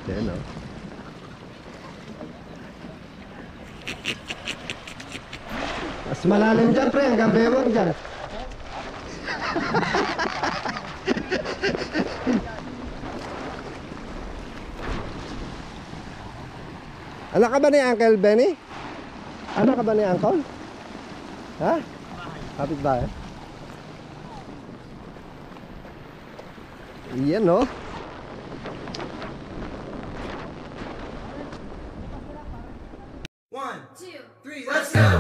Yan o. Mas malalim dyan, pre. Hanggang bewang dyan. Anak ka ba ni Uncle Benny? Anak ka ba ni Uncle? Ha? Kapit ba eh? Iyan no? One, two, three, let's go!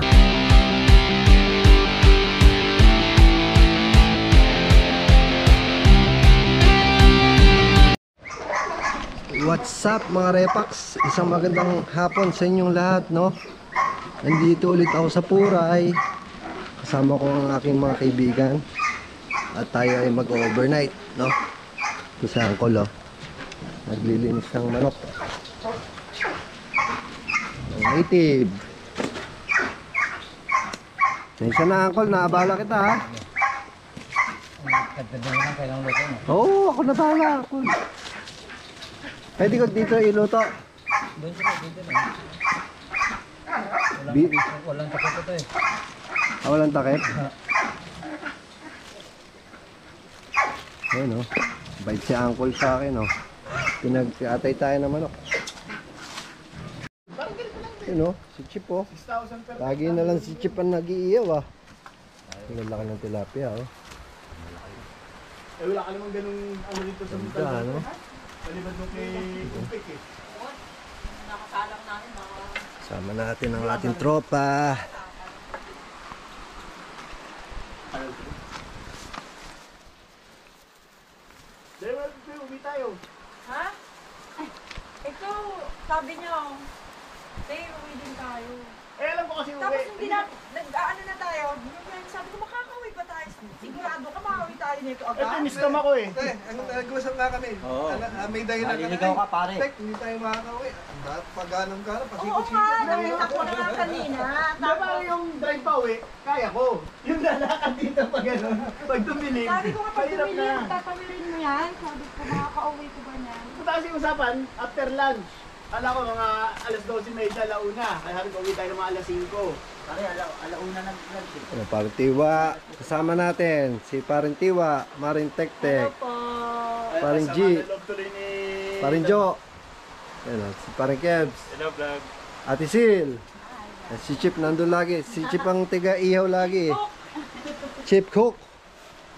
What's up mga Repax? Isang magandang hapon sa inyong lahat, no? Nandito ulit ako sa Puray. Kasama ko ang aking mga kaibigan. At tayo ay mag-overnight, no? Ito sa Uncle, oh. Naglilinis ng manok. Ang native. Isa na, Uncle. Naabala kita, ha? Oo, ako nabala, Uncle. Pwede ko dito iluto. Doon siya, dito na. Walang takip ito eh. Walang takip? Ayan o. Bait si Uncle sa akin o. Pinag-atay tayo ng manok. Ayan o. Si Chip o. Lagi na lang si Chip ang nag-iiyaw ah. Ang laki ng tilapia o. Eh wala ka naman ganung ano dito sa Ganda ano. palibad mo kay Kumpik eh. Nakasalang namin mga... Sama natin ang ating tropa. Dahil uwi tayo. Ha? Ikaw, sabi niya, say, uwi din tayo. Eh alam ko kasi uwi. Tapos hindi na, nag-ano na tayo, sabi ko, makakauwi ba tayo? Sigurado ka makauwi tayo nito agad. Ito, miss-cam ako eh. Nag-usap nga kami. Oo. May dahilan ka Maliligaw ka, pare. Tek, hindi tayo makakauwi. Pag-anong ka na, Oo pasikot-sikot. nga, nakita ko na nga kanina. Diba parang yung drive pa uwi, kaya ko. Yung lalakad dito pag gano'n, pag tumilig, Sabi ko nga, pag mahirap tumili, na. tatamirin mo yan. Sabi ko, makakauwi ko ba niyan? Punta kasi usapan, after lunch. Kala ko mga alas 12:30, alauna. Kaya sabi ko, uwi tayo ng mga alas 5. Pare, alauna nag-lunch eh. Ano, Parang Tiwa. Kasama natin si Parang Tiwa, Maring Tektek, po. Parang G. Parang Jo. Ayan o, si Parang Kebs. Hello, vlog. Ate Sil. Si Chip nandun lagi. Si Chip ang tiga-ihaw lagi. Chip Cook.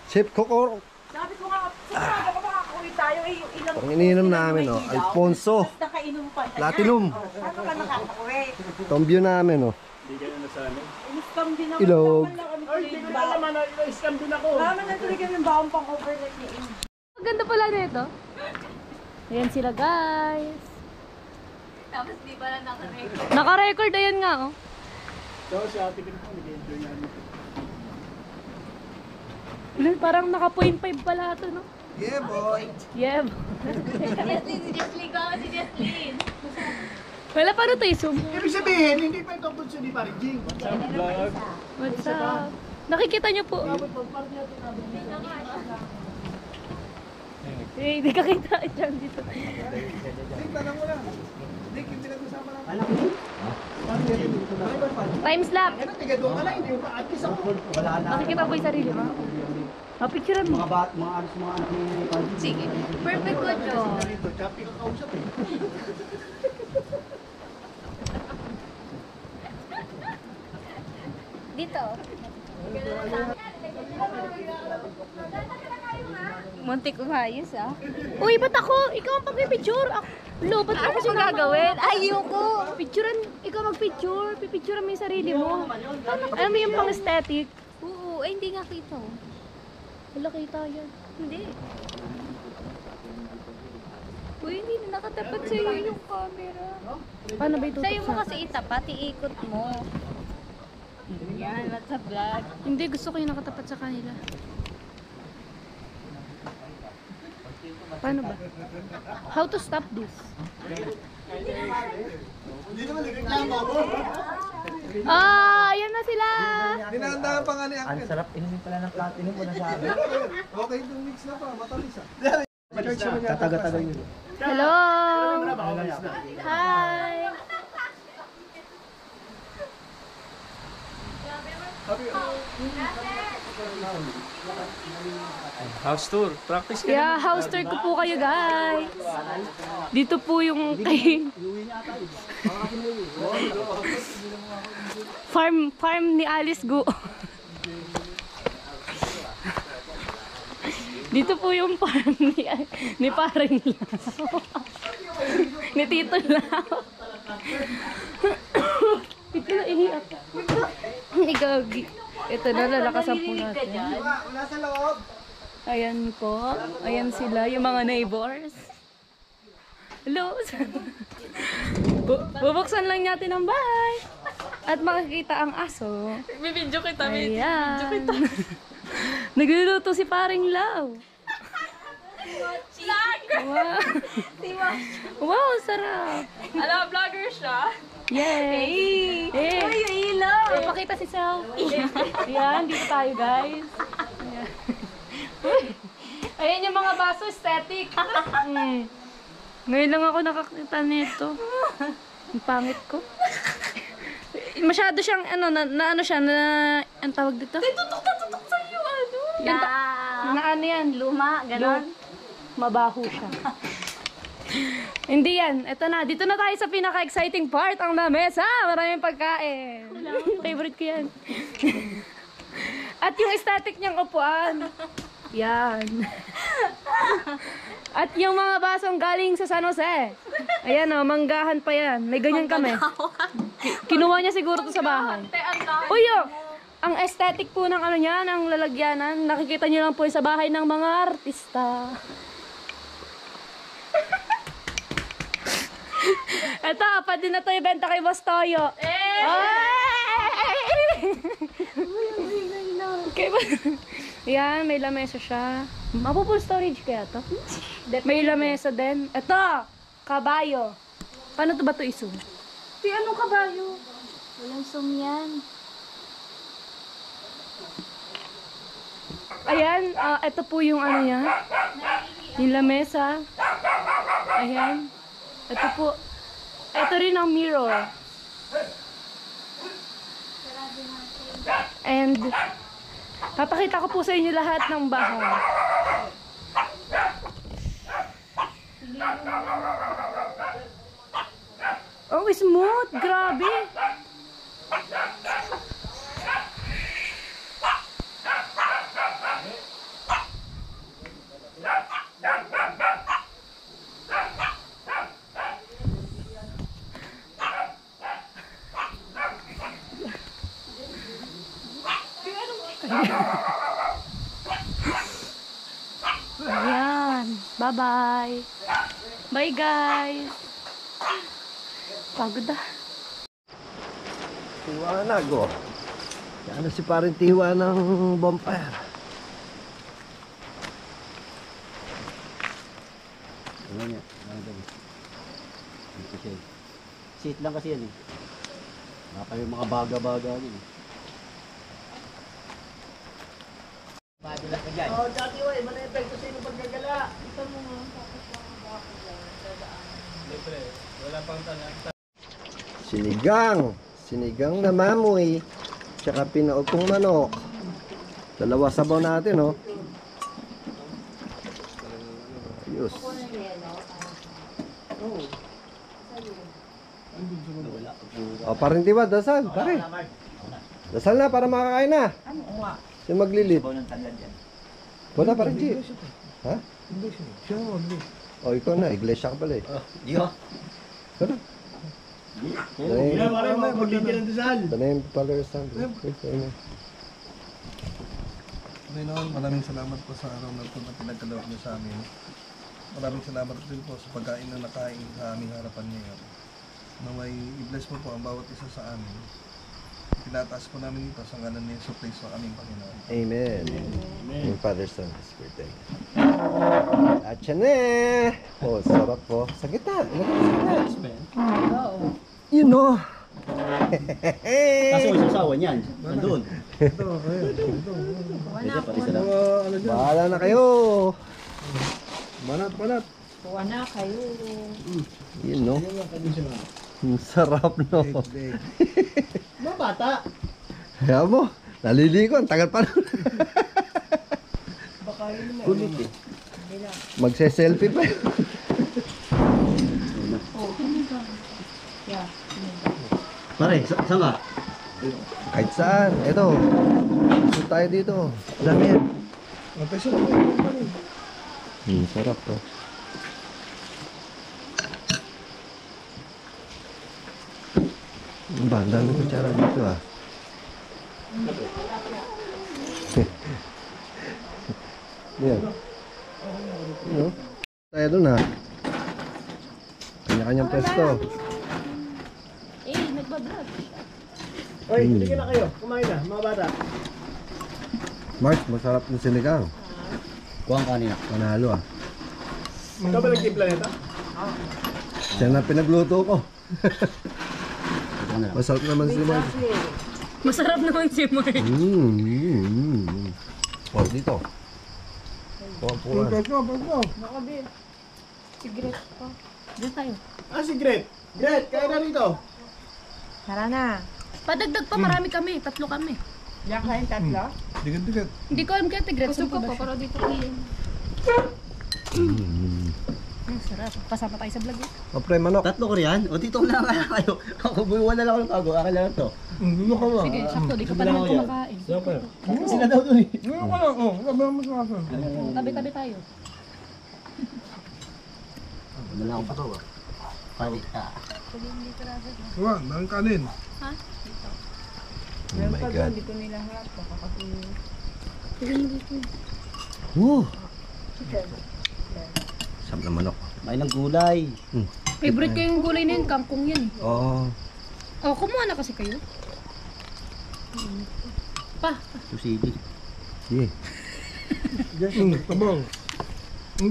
Chip Cook or Sabi ko nga, sigurado ka makakauwi tayo. Eh, yung ilang ang ininom namin o. Alfonso. Tapos nakainom pa. Platinum. Paano ka nakakauwi? Tombyo namin o. Hindi ka na nasanay. Iniscam din ako. Ilog. Ay, hindi ko na naman, na-scam din ako. Naman na tuloy kami baong pang overnight ni Amy. Ang ganda pala nito. Ayan sila guys. Tapos di ba lang nakarecord? Naka-record ayan nga oh. So, si ate ko na nag-enjoy namin. Parang naka 0.5 pala ito no. Yeah, boy. Yeah. Si Jesslyn ko, si Jesslyn. Wala pa rin tayo zoom. Ibig sabihin, hindi pa ito tungkol siya ni Paring Jing. What's up? Nakikita niyo po. Eh, hindi ka kita dyan dito. Tek, tanong mo lang. Tek, yung pinag-usapan natin. Time slap. Ano, tiga doon ka lang, hindi mo pa at least ako. Wala na. Nakikita ko yung sarili mo. Picturean mo. Mga anos, mga anak ni Paul. Sige. Perfect ko, Jo. Dito, choppy ka kausap eh. Dito. Muntik umayos ah. Uy, ba't ako? Ikaw ang pagpipicture. Lo, ba't ako siya gagawin? Ayoko. Picturean, ikaw mag-picture. Pipicturean mo yung sarili mo. Alam mo yung pang-aesthetic? Oo, ay hindi nga kita. Wala kita yan. Hindi. Uy, hindi na nakatapat sa'yo yung camera. Paano ba itutok Sa'yo mo sa... kasi itapat, iikot mo. Yan, nasa vlog. Hindi, gusto ko yung nakatapat sa kanila. Paano ba? How to stop this? Hindi naman nagreklamo ako. Ah, ayan na sila! Dinandahan pa nga ni Ang Uncle. sarap inumin pala ng platinum ko na sabi. Okay, itong mix na pa. Matalis ah. Tataga-taga yun. Hello! Hi! House tour. Practice ka Yeah, house tour ko po kayo guys. Dito po yung kay farm ni Alice Gu. Dito po yung farm ni Paring Lao. Ni Tito Lao. Ito na ihiyak. Igagi. Ito na, lalakasan po natin. Wala sa loob. Ayan po. Ayan sila, yung mga neighbors. Hello. Bubuksan lang natin ang bahay. At makikita ang aso. Bibidyo kita, Ayan. Nagluluto si Paring Lau. Wow. Wow, sarap. Alam, vlogger siya. Yay! Hey! Uy, ilaw! Papakita si selfie. Ayan, dito tayo guys. Ayan. Ayan yung mga baso, aesthetic. Ngayon lang ako nakakita nito. Ang pangit ko. Masyado siyang, ano siya, ang tawag dito? Tutok sa'yo, ano? Na ano yan? Luma, gano'n? Mabaho siya. Hindi yan. Ito na. Dito na tayo sa pinaka-exciting part. Ang lamesa. Maraming pagkain. Favorite ko yan. At yung aesthetic niyang upuan. Yan. At yung mga basong galing sa San Jose. Ayan o, manggahan pa yan. May ganyan kami. Kinuha niya siguro to sa bahay. Uy, ang aesthetic po ng ano niya, ng lalagyanan. Nakikita niyo lang po sa bahay ng mga artista. Ito, pwede na ito ibenta kay Boss Toyo. Okay ba? Yan, may lamesa siya. Mapo-full storage kaya to? May lamesa din. Ito, kabayo. Paano to ba ito isum? Anong kabayo? Walang sum yan. Ayan, ito po yung ano niya. Yung lamesa. Ayan. Ito po. Ito rin ang mirror. And papakita ko po sa inyo lahat ng bahay. Oh, smooth! Grabe! Ayan. Bye-bye. Bye, guys. Pagod ah. Tiwanag oh. Yan na si paring Tiwa ng bonfire. Ano niya? Ano daw? Dito siya. Seat lang kasi yan eh. Baka yung mga baga-baga niya. Padula ka dyan. Oh, dati wa, iba na epekto sa inyong paggagala. Sinigang na mamoy, tsaka pinautong manok. Dalawa sabaw natin, oh. Ayos. O, parin diba, dasal, pare. Dasal na, para makakain na. Sino maglilid? Wala, parin, G. Ha? O, ikaw na, iglesia ka pala eh. Diyo. Ikaw na. Wala pare, maglilid ng dasal. The name Father Son. Amen. Panginoon, maraming salamat po sa araw na ito na pinagkaloob niyo sa amin. Maraming salamat din po sa pagkain na nakain sa aming harapan ngayon. Naway i-bless mo po ang bawat isa sa amin. Tinataas po namin ito sa ngalan ni Jesus Cristo, aming Panginoon. Amen. Yung Father, Son, and Spirit. At yan eh. Oh, sarap po. Sa gitna. Ilagay sa gitna. You know. Kaso yung sasawa niyan. Nandun. Ito, ayun. Pwede pati sila. Bahala na kayo. Banat. Kuha na kayo. Yun, no? Ang sarap, no? Mga bata. Kaya mo, naliligo. Ang tagal pa nun. Kulit eh. Magse-selfie pa. Pare, saan ka? Kahit saan. Ito. Gusto tayo dito. Dami yan. Antay siya lang. Sarap to. Ang ba? Ang dami kutsara dito ah. Yan. Ano? Tayo dun ha. Kanya-kanyang pwesto. Nagbablog. Oy, sige na kayo. Kumain na, mga bata. Mark, masarap ng sinigang. Kuha ang kanina. Panalo ah. Ikaw ba nagtimpla nito? Siya na pinagluto ko. Ito na lang. Masarap naman si Mark. Masarap naman si Mark. Oh, dito. Puwan. Sigret pa. Doon tayo. Ah, si Gret. Gret, kaya na rito. Tara na. Padagdag pa, marami kami. 3 kami. Diyan kayong tatlo? Digat-digat. Hindi ko alam kaya tigret. Gusto ko pa, pero dito kayo. Ang sarap. Pasama tayo sa vlog eh. O pre, manok. 3 ko riyan? O dito na nga kayo. Ako buwan na lang ako ng bago. Akin lang to. Gulo ka ba? Sige, sakto. Di ka pa naman kumakain. Sila daw doon eh. Gulo ka lang. Oh, sabi mo sa akin. Tabi-tabi tayo. Wala lang akong pataw ah. Palit ka. Diba, daming kanin. Oh my God. Dito nila harap. Kakakasunin. Woo! Sarap na manok. May ng gulay. Favorite ko yung gulay na yun. Kangkong yan. Oh. Oh, kumuha na kasi kayo. Pa. Susili. Yeah. Tabang.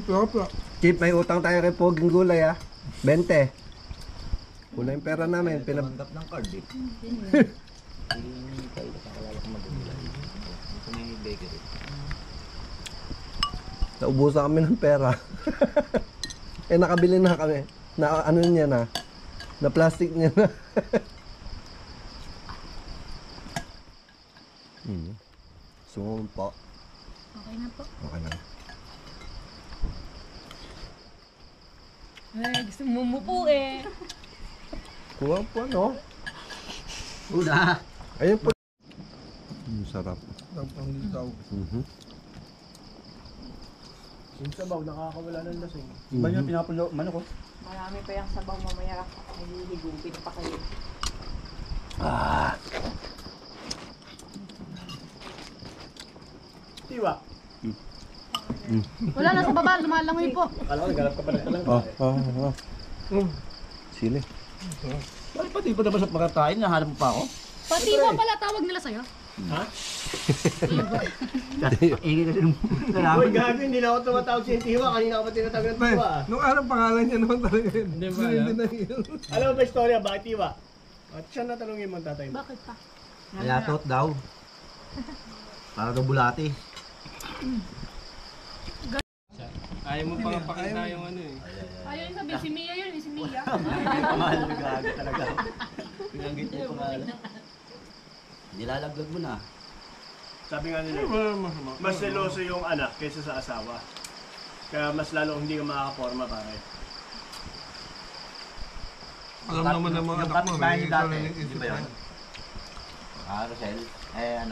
Sarap. Chip, may utang tayo kay Poging Gulay ah. 20. Kulang yung pera namin. Tanggap ng card eh. Naubusan kami ng pera. Eh nakabili na kami. Na ano niya na. Na plastic niya na. Sumumpa. Okay na po. Okay na. Ay, gusto mo mupo eh. Kuha po ano. Una. Ayun po. Sarap. Tapang litaw. Yung sabaw, nakakawala ng lasing. Iba nyo pinapulo. Mano ko? Marami pa yung sabaw mamaya. Nalilihigupin pa kayo. Tiwa. Wala na sa baba. Lumalangoy po. Alam ko, naghanap ka pa ng talang. Sili. Bakit pati pa na ba sa pagkatain? Nahanap mo pa ako? Pati mo pala tawag nila sa'yo. Ha? Ingin kasi nung Uy, gago, hindi na ako tumatawag si Tiwa. Kanina ako pa tinatawag ng Tiwa. ah. Nung araw pangalan niya naman talaga yun. Hindi ba alam? Alam mo ba istorya? Bakit Tiwa? At siya natanongin mo ang tatay mo. Bakit pa? Yatot daw. Para daw bulati. Ayaw mo pang pakita yung ano eh. Ayaw yung sabi, si Mia yun, si Mia. Pangalan na gago talaga. Pinanggit niya yung pangalan. Nilalaglag mo na. Sabi nga nila, Wala masama. mas seloso yung anak kaysa sa asawa. Kaya mas lalo hindi ka makakaporma pare. Alam naman ng mga anak mo. May sariling isip na. Rosel,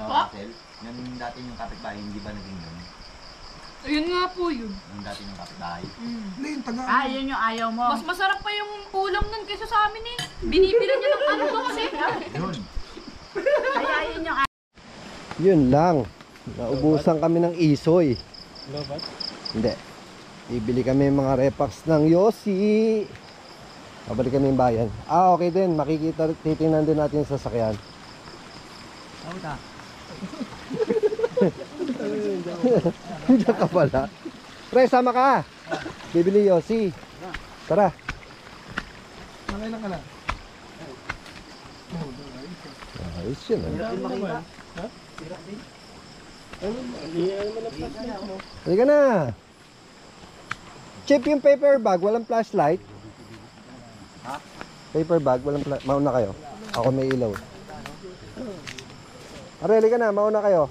Rosel, yung dati yung kapitbahay, hindi ba naging yun? Ayun nga po yun. Yung dati yung kapitbahay. Hindi, yung taga. Yun yung ayaw mo. Mas masarap pa yung ulam nun kaysa sa amin eh. Binibila niya ng ano to kasi. Yun. Kaya yun yung Yun lang. Naubusan kami ng isoy. Lobat? Hindi. Bibili kami mga repax ng Yossi. Babalik kami yung bayan. Okay din. Makikita, titingnan din natin yung sasakyan. Diyan ka pala. Pre, sama ka. Bibili Yossi. Tara. Nakailan ka na? Ayos yun. Halika na. Chip, yung paper bag, walang flashlight. Paper bag, walang mauna kayo. Ako may ilaw. Areli ka na, mauna kayo.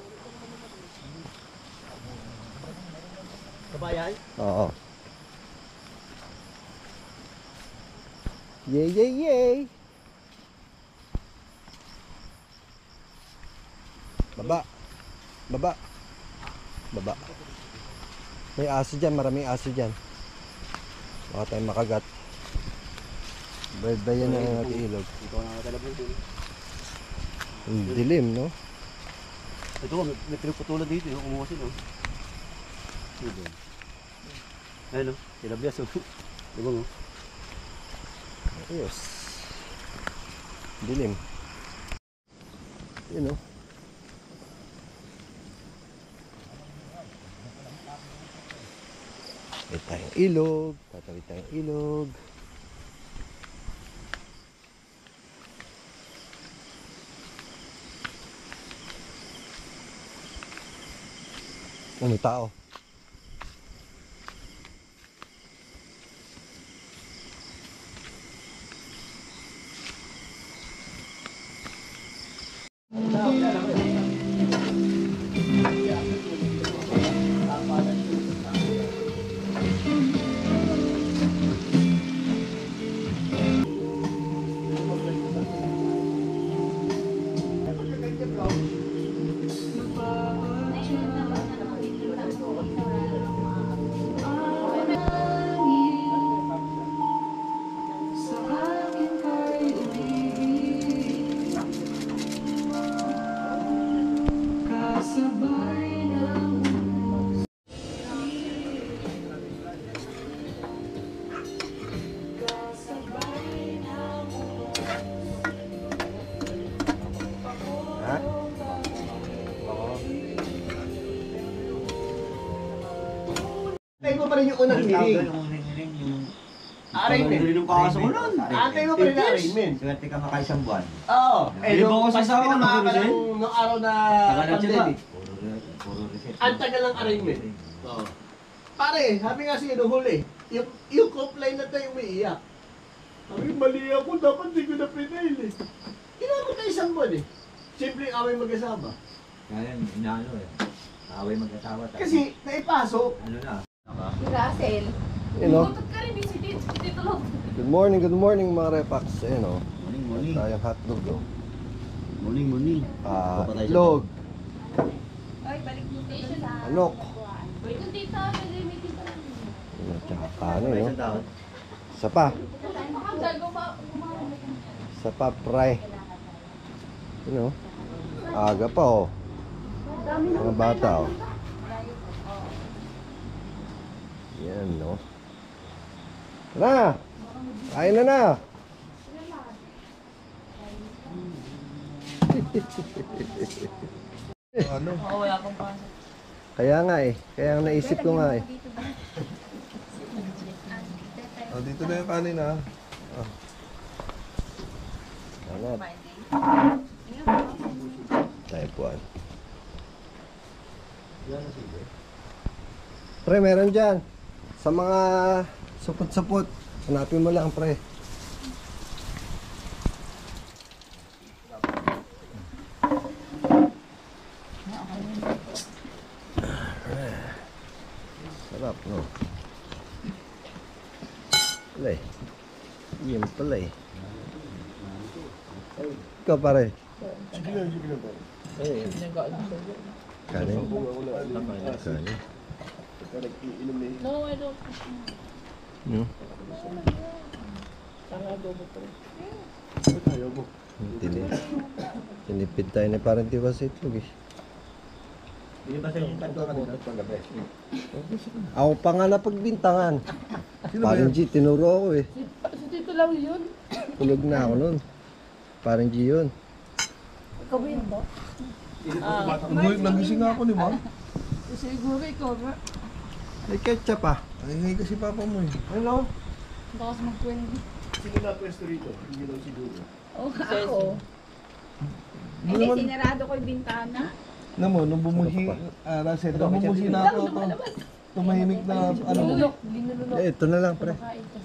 Kabayan? Oo. Yay, yay, yay! Baba. Baba. Baba. May aso dyan, maraming aso dyan. Baka tayo makagat. Bayad-bayan na ang ilog. Ikaw na nakalabog dito. Ang dilim, no? Ito, may pinagputulan dito. Yung kumuha sila. Dito. Ayun o, tilabiyas o. Diba mo? Ayos. Dilim. Yun, no? Tatawid tayong ilog. Tatawid tayong ilog. Oh, may tao. Antay mo pa rin yung unang hiling. Arraignment. Hindi nung kaso ko nun. Antay mo pa rin yung arraignment. Swerte ka makaisang buwan. Oo. Eh, Di ba nung ako sasawa ng pinamaka Rosel? nung araw na Tagal na siya pandemic. Puro reset. Ang tagal ng arraignment. Oo. Pare, sabi nga siya nung huli, yung complaint na tayo umiiyak. Sabi, mali ako, dapat di ko na pinail eh. Inabot na isang buwan eh. Simpleng away mag-asama. Kaya yun, inaano eh. Away mag-asawa. tapos Kasi naipasok. Ano na. Russell. You know? Butot ka rin, si Tito Log. Good morning mga repax. Ayun, oh. Morning, morning. Tayong hotdog, oh. Morning, morning. Itlog, Ay, balik mo sa manok. Wait, yung tita, may meeting pa lang. Ano, tsaka kanin, no? Isang taon. Isa pa. Gago pa. Isa pa, fry. You know? Aga pa, oh. Mga bata, oh. Yan, no? Tara! Kain na na! Ano? Kaya nga eh. Kaya ang naisip ko nga eh. Ah, dito na yung kanin ah. Angat. Tayo puan. Pre, meron dyan. Sa mga supot-supot. Hanapin mo lang, pre. Sarap, no? Pala eh. Yan pala eh. Ikaw pare. Sige lang po. Kanin. Kanin. No, I don't. Hmm? Tinipid tayo na parang tiwas sa itlog eh. Hindi ba sa yung kanto kanina paggabi? Ako pa nga napagbintangan. Sino ba Parang yan? G, tinuro ako eh. Si Tito lang yun. Tulog na ako nun. Parang G yun. Ikaw ba yun ba? Nagising ako, di ba? Siguro ikaw ba? May ketchup ah. Ay, kasi papa mo eh. Ano? Baka sa magkwento. Sino na pwesto rito? Hindi daw siguro. Oo, ako. Hindi Hindi, naman, sinarado ko yung bintana. nung bumuhi, Russell, nung bumuhi na ako to. tumahimik na ano. Eh, ito na lang, pre.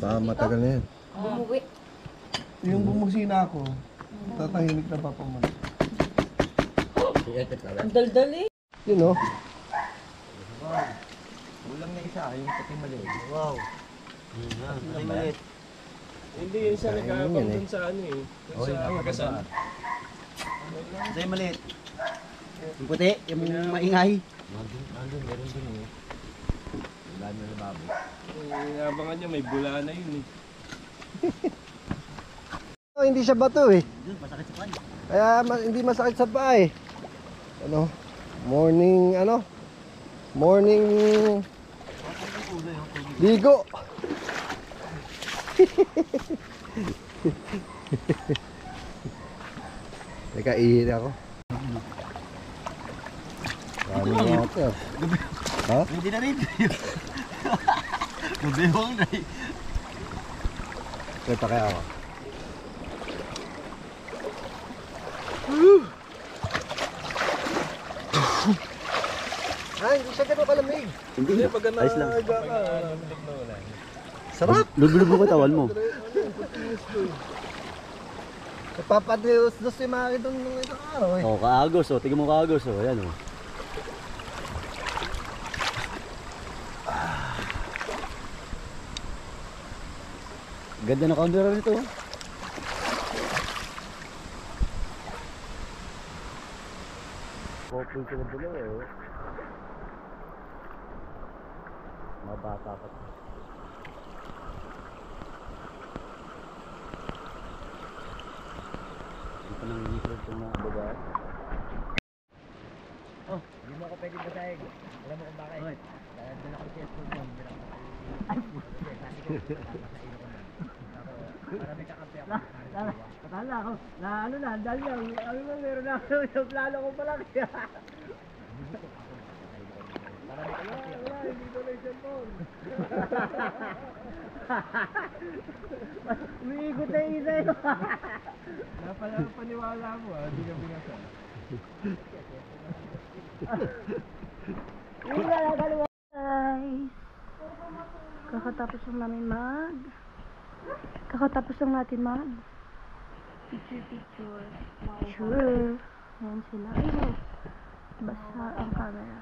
Baka matagal na yan. Bumuwi. Yung bumusina ako, tatahimik na papaman. Ang daldal eh. Yun, oh. Ulam na isa, yung puting maliit. Wow. Ay, maliit. Hindi yun siya nagkakabang dun sa ano eh. Dun sa Pagasan. Ay, maliit. Yung puti, yung maingay. Nandun, meron din eh. Wala na lababo. Abangan niya, may bula na yun eh. Oh, hindi siya bato eh. Doon, pasakit sa pan. Kaya hindi masakit sa paa eh. Ano? Morning, ano? Morning ligo. Teka, ihi ako. Dami nga ito. Ha? Hindi na rin. Mabibong na eh. Kita kaya ako. Hindi siya ganun kalamig. Hindi, ayos lang. Sarap. Lubulub mo katawan mo. Napapadiyos-dos yung mga kitong nung isang araw eh. Oh, kaagos oh. Tingnan mo kaagos oh. Ayan oh. Ganda na camera nito oh. Couple sila dalawa oh. Mga bata pa. Hindi pa nang inikot itong mga babae. Oh, hindi mo ako pwede basahig. Alam mo kung bakit? Dahil doon ako sa cellphone mo. Hindi lang ako para may kakampi ako. Patala ako. Na ano na, dahil lang. Ano mo, meron na ako yung plano ko pala kaya. Wala, hindi ko na yung cellphone. Umiikot na yung isa yun. Paniwala mo ah, hindi ka binasa. Kakatapos lang natin mag picture. Sure. Ayan sila. Ay, basa ang camera.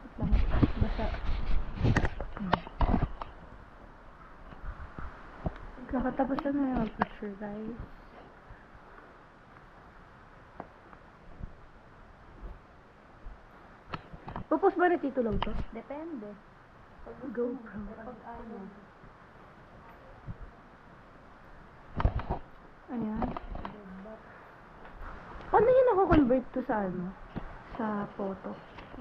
Wait lang. Basa. Kakatapos lang na yung picture, guys. Pupos ba na Tito Long to? Depende. GoPro. Ayan. Paano yun ako-convert to sa ano? Sa photo?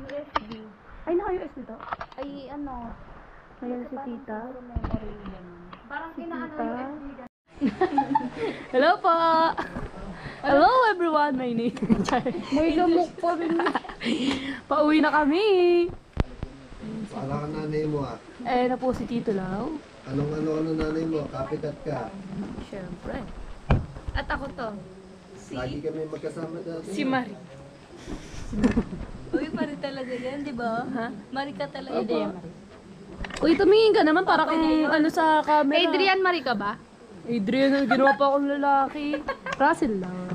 USB. Ay, naka-USB to? Ay, ano, Ayan si Tita. parang Si kinaano Tita. yung USB. Hello po! Hello everyone! My name is May lamok pa rin. Pauwi na kami! Para ka nanay mo ah. Eh, na po si Tito Lau. Anong nanay mo? Kapikat ka. Siyempre. At ako to. Lagi kami magkasama dati. Si Marie. Uy, pare talaga yan, di ba? Ha? Marika talaga. Hindi, Uy, tumingin ka naman para kung ano sa camera. Adrian Marie ka ba? Adrian, ginawa pa akong lalaki. Russell lang.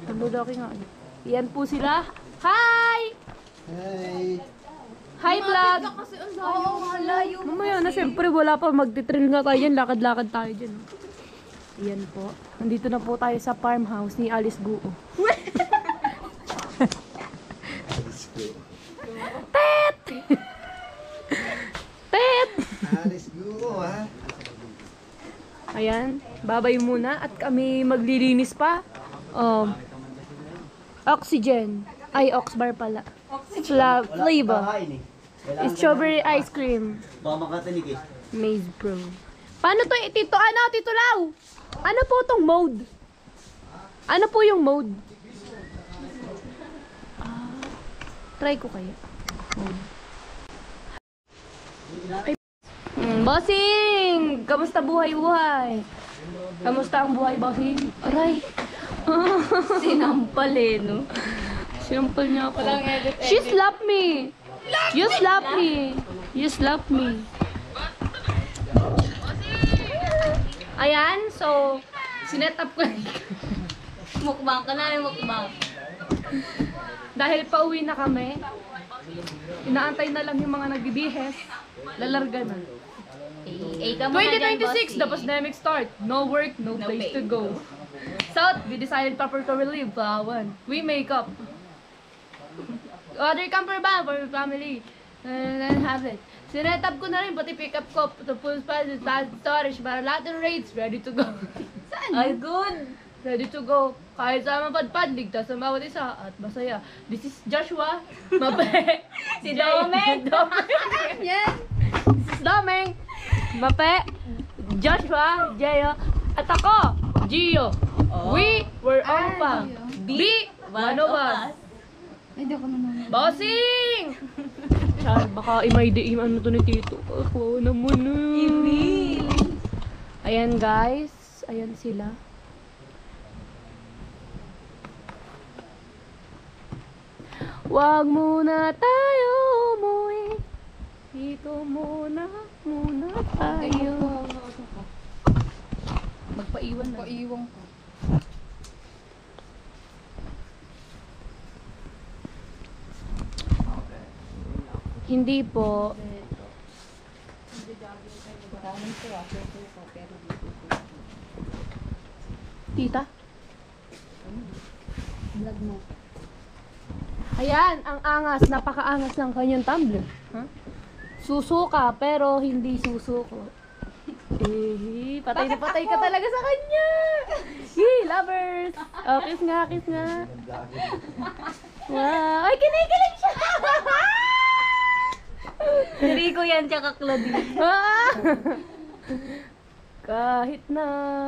Ang lalaki nga. Yan po sila. Hi! Hey! Hi, vlog! Kasi ang layo. Oo, ang layo. Mamaya na, syempre wala pa. Magtitrail nga tayo dyan. Lakad-lakad tayo dyan. Yan po. Nandito na po tayo sa farmhouse ni Alice Guo. Tet! Tet! Alis Guo ha. Ayan, babay muna at kami maglilinis pa. Oxygen. Ay, Oxbar pala. Flavor. Kakain eh. Strawberry ice cream. Baka makatanig eh. Maze Pro. Paano to? Tito Lau? Ano po tong mode? Ano po yung mode? Try ko kaya. Mode. Ay, bossing! Kamusta buhay-buhay? Kamusta ang buhay, bossing? Aray! Sinampal eh, no? Sinampal niya ako. She slapped me! You slap me. You slap me. Ayan, so, sinet up ko. Mukbang ka na rin, mukbang. Dahil pauwi na kami, inaantay na lang yung mga nagbibihes, lalarga na. Eh, ka muna dyan, 2026, the pandemic start. No work, no place to go. So, we decided proper to relieve Palawan. We make up. Other camper van for my family. And then have it. Sinet up ko na rin, pati pick up ko, to full space, storage, para lahat ng rates, ready to go. Ay, good. Ready to go. Kahit sa mapadpad, ligtas ang bawat isa at masaya. This is Joshua, Mape, Si Domeng. Yan. This is Domeng, Mape, Joshua, Jeyo, at ako, Gio. We were on pa. Be one of us. Bossing! Char, baka imay-diim ano to ni Tito. Ako naman na. Ayan guys, ayan sila. Wag muna tayo umuwi. Dito muna tayo. Magpaiwan na. Paiwan ko. Hindi po. Tita? Vlog mo. Ayan, ang angas, napakaangas ng kanyang tumbler. Huh? Susuka, pero hindi susuko. Eh, patay na patay ka talaga sa kanya. Yee, lovers. Oh, kiss nga, kiss nga. Wow, ay kinikilig siya. Rico yan, tsaka Claudine. Ah! Kahit na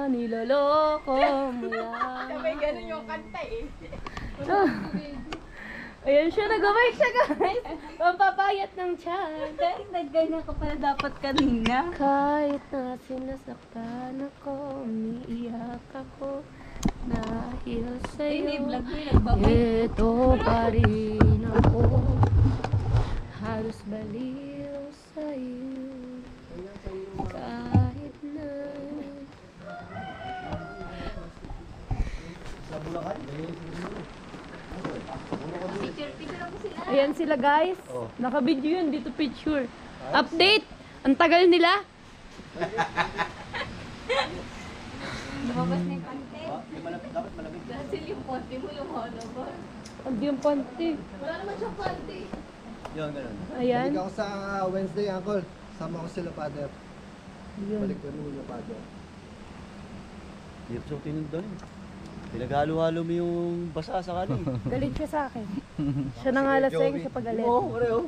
niloloko mo lang. Sabay ganun yung kanta eh. Ayan siya, nag-bike siya guys. Pampapayat ng tiyan. Nagganyan ka pala dapat kanina. Kahit na sinasaktan ako, umiiyak ako dahil sa'yo. Vlog mo yung nagbabay. Ito pa rin ako, halos baliw sa'yo. Kahit na ayan sila guys. Naka-video yun dito picture. Update! Ang tagal nila. Lumabas na yung content. Kasi yung ponte mo lumalabas. Hindi yung panty. Wala naman siyang ponte. Yun, ganun. Ayan. Balik ako sa Wednesday, Uncle. Sama ko sila, Father. Yun. Balik ko rin yung Father. Hindi ko siya tinundan eh. Pinaghalo-halo mo yung basa sa kanin. Galit siya sa akin. Siya na nga laseng sa pagalit. Oo, pareho.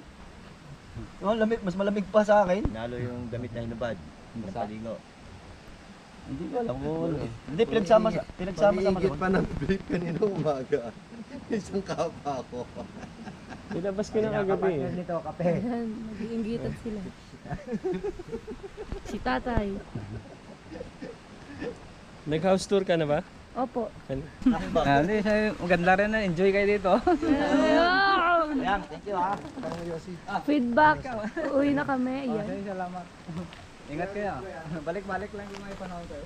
Oh, lamig, mas malamig pa sa akin. Nalo yung damit na hinubad. Sa ligo. Hindi ko alam mo. Hindi, pinagsama-sama. Pag-iigit pa ng brief kanina umaga. Isang kapa ako. Nilabas ko na kagabi. Nito, kape. Ayan, mag-iingitan sila. Si tatay. Nag-house tour ka na ba? Opo. Hindi, maganda rin na. Enjoy kayo dito. Ayan, thank you ha. Feedback. Uwi na kami. Ayan. Salamat. Ingat kayo. Balik-balik lang yung mga panahon kayo.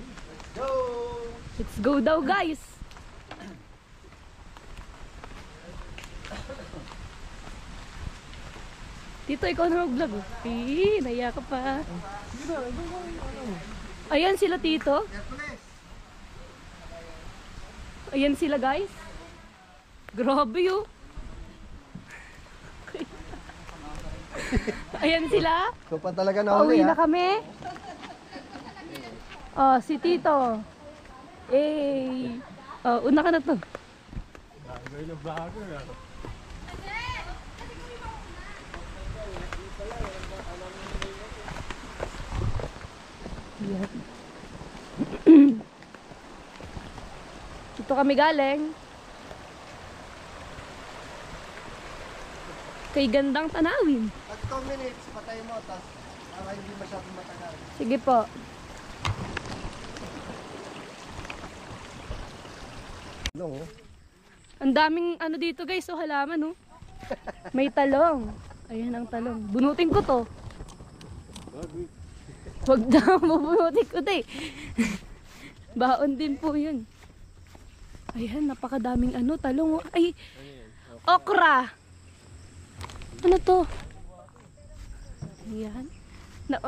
Let's go daw guys. Tito, ikaw na mag-vlog. Naiya ka pa. Ayan sila tito. Ayan sila guys. Grabe yun. Ayan sila. So pa talaga Pauwi nahuli na ha. kami. Oh, si Tito. Eh. Oh, una ka na to. Yan. Dito kami galing. Kay gandang tanawin. At 2 minutes, patay mo. Tapos para hindi masyadong matagal. Sige po. No. Ang daming ano dito guys, oh halaman oh. May talong. Ayan ang talong. Bunutin ko to. Wag daw, bubunutin ko to eh. Baon din po yun. Ayan, napakadaming ano, talong. Ay, okra. Ano to? Ayan.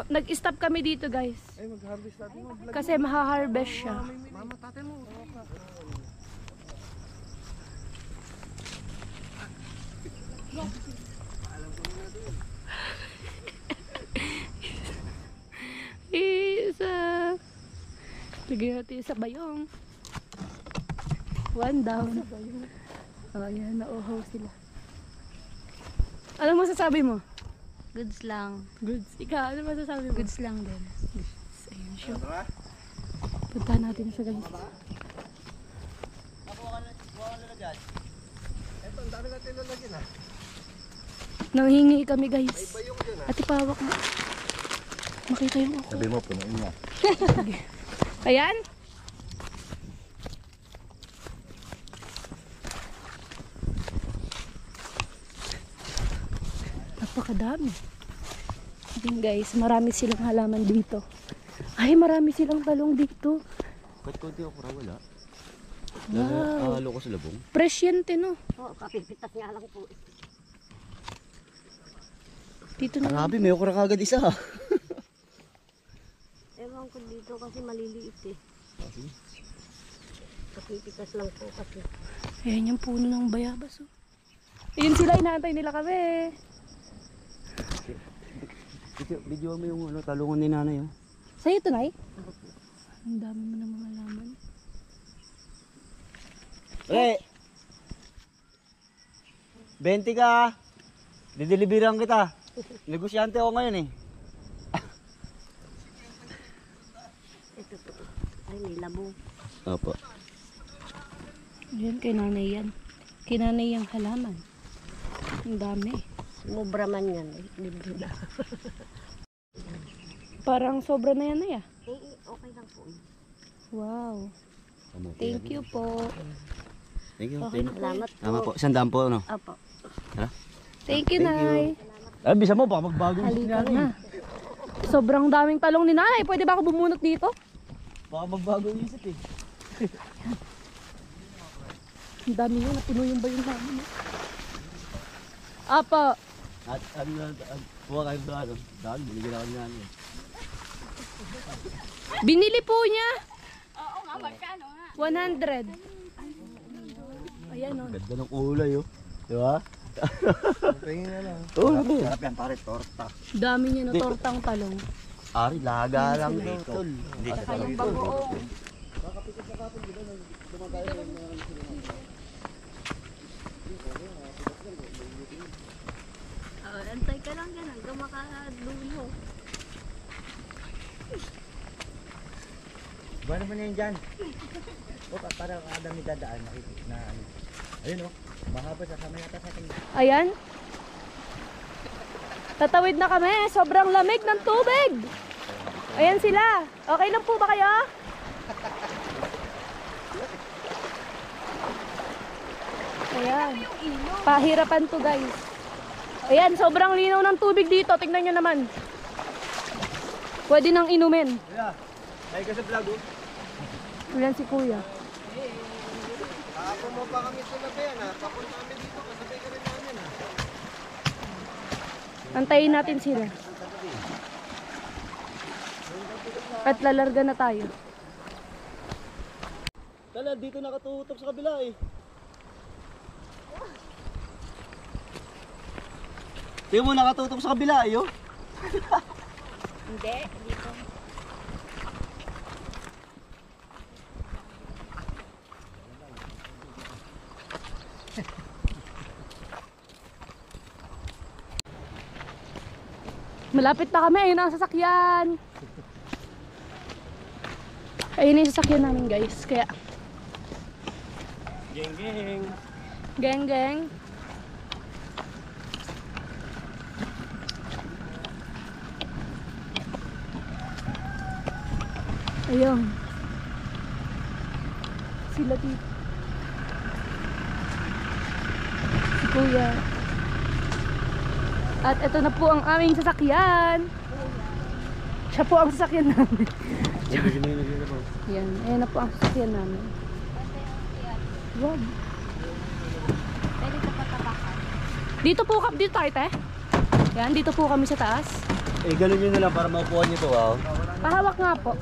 Nag-stop kami dito guys. Ay, mag-harvest natin mo. Kasi maha-harvest siya. Mama, tatay mo. Isa. Lagyan natin sa bayong. One down. Oh, ayan, nauhaw sila. Ano masasabi mo? Goods lang. Goods. Ikaw, ano masasabi mo? Goods lang din. Ayun siya. Puntahan natin siya guys. Ito, ang dami natin lalagyan ha. Nanghingi kami guys. Ate pawak mo. Makita yung ako. Sabi mo, punuin mo. Ayan. Napakadami. Ayan guys, marami silang halaman dito. Ay, marami silang talong dito. Kahit konti ako wala. Wow. Halo ko sa labong. Fresh yan, Tino. Oo, kapipitas nga lang po. Dito na. Grabe, may okra kagad isa. Ewan ko dito kasi maliliit eh. Kapipitas lang po kasi. Ayan yung puno ng bayabas. Oh. Ayun sila, inaantay nila kami. Video mo yung ano, talungan ni nanay. Oh. Sa'yo ito, Nay? Ang dami mo ng mga laman. Eh! 20 ka! Dideliveran kita. Negosyante ako ngayon eh. Ito po. Ay, may labo. Opo. Ayan, kay nanay yan. Kay nanay yung halaman. Ang dami. Mubra man yan eh. Libre na. Parang sobra na yan, Nay. Okay lang po. Wow. Thank you po. Thank you. Okay, Salamat po. Tama po, 100 po ano. Apo. Thank you, Nay. Ay, bisa mo, baka magbago yung Halika na. Sobrang daming talong ni nanay. Pwede ba ako bumunot dito? Baka magbago yung isip eh. Ang dami yun. Napuno yung bayong namin. Apa. At buha kayo sa ano. Dahil, binigyan ako niya ano. Binili po niya. Oo nga, magkano nga? 100. Ayan o. Ganda ng kulay oh. Di ba? Tingin na lang. Oo, oh, Sarap yan pare, torta. Dami niya na tortang talong. Ari, laga lang to. Tol. Hindi siya Yung bagoong. Antay ka lang yan hanggang makadulo. Buwan naman yan dyan. O, parang adam ni dadaan na ano. Ayun o, mahaba sa sama yata sa atin. Ayan. Tatawid na kami. Sobrang lamig ng tubig. Ayan sila. Okay lang po ba kayo? Ayan. Pahirapan to guys. Ayan, sobrang linaw ng tubig dito. Tingnan nyo naman. Pwede nang inumin. Kuya, ay ka sa vlog oh. Ayan si kuya. Kahapon mo pa kami sinabi yan ha. Papunta kami dito, kasabay ka rin namin ha. Antayin natin sila. At lalarga na tayo. Tala, dito nakatutok sa kabila eh. Tingnan mo nakatutok sa kabila eh oh. Hindi, dito. Malapit na kami. Ayun ang sasakyan. Ayun yung sasakyan namin guys. Kaya Geng geng. geng geng. Ayun. Sila dito. Si kuya. At ito na po ang aming sasakyan. Siya po ang sasakyan namin. Yan, ayan na po ang sasakyan namin. Wow. Pwede ka patapakan. Dito tayo, te. Yan, dito po kami sa taas. Eh, ganun yun na lang para maupuan nyo to, wow. Pahawak nga po.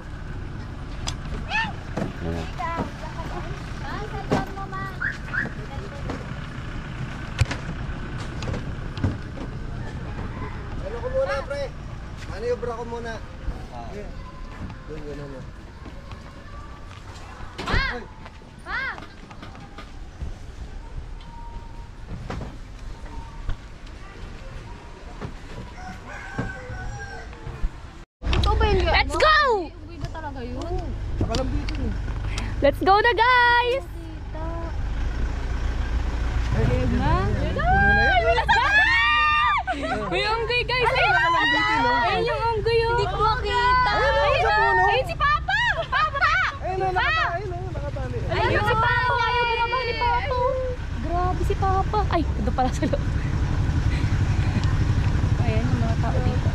Ano ko muna, pre? Maniobra ko muna. Doon, yun ano. Let's go! Uwi na talaga yun. Let's go na, guys! May unggoy, guys! Ayun yung unggoy, oh! Hindi ko makita. Ayun si Papa! Papa! Ayun si Papa! Ayaw ginamahal ni Papa! Grabe si Papa! Ay, ito pala sa loob. Ayan yung mga tao dito.